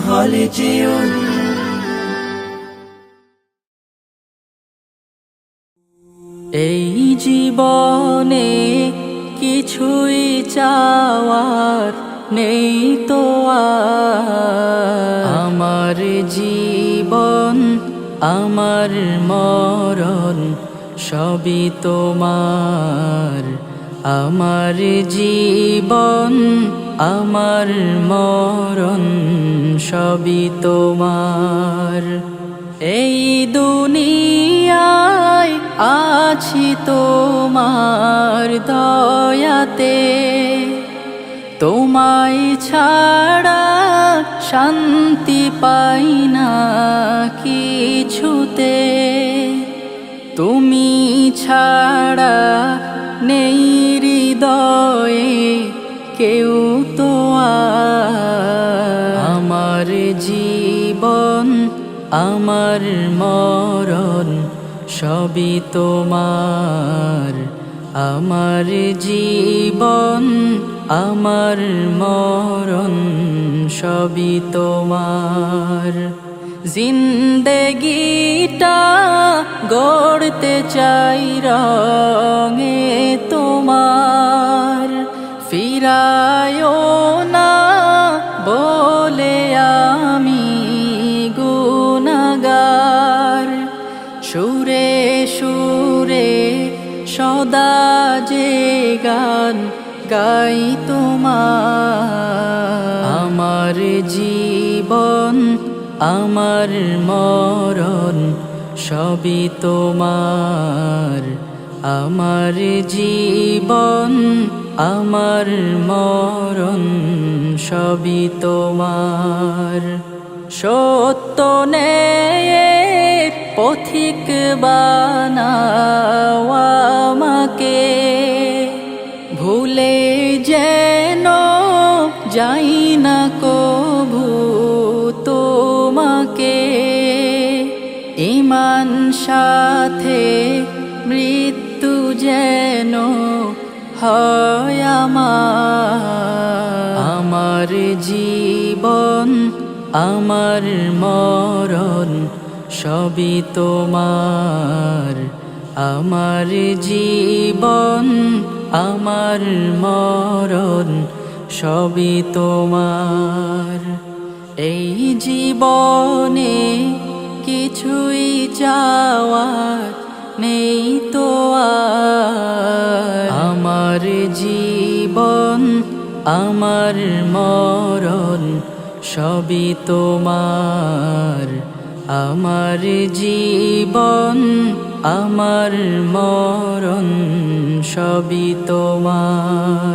হলে যেও। এই জীবনে কিছুই চাওয়ার নেই তো আর। আমার জীবন আমার মরণ সবই তোমার। আমার জীবন আমার মরণ সবই তোমার। এই দুনিয়ায় আছি তোমার দয়াতে, তোমায় ছাড়া শান্তি পাই না কিছুতে। তুমি ছাড়া নেই হৃদয়ে কেউ তো আর। আমার জীবন আমার মরণ সবই তোমার। আমার জীবন আমার মরণ সবই তোমার। জিন্দেগিটা গড়তে চাই রঙে তোমার। ফিরায়ও না বলে আমি গুনাহগার। সুরে সুরে সদা যে গান গাই তোমার। আমার জীবন আমার মরণ সবই তোমার। আমার জীবন আমার মরণ সবই তোমার। সত্য নেয়ের পথিক বানাও আমাকে, ভুলে যেন যাই না কভু তোমাকে। ঈমান সাথে মৃত্যু যেন হয় আমার। আমার জীবন আমার মরণ সবই তোমার। আমার জীবন আমার মরণ সবই তোমার। এই জীবনে কিছুই চাওয়ার নেই তো আর। আমার জীবন আমার মরণ সবই তোমার। আমার জীবন আমার মরণ সবই তোমার।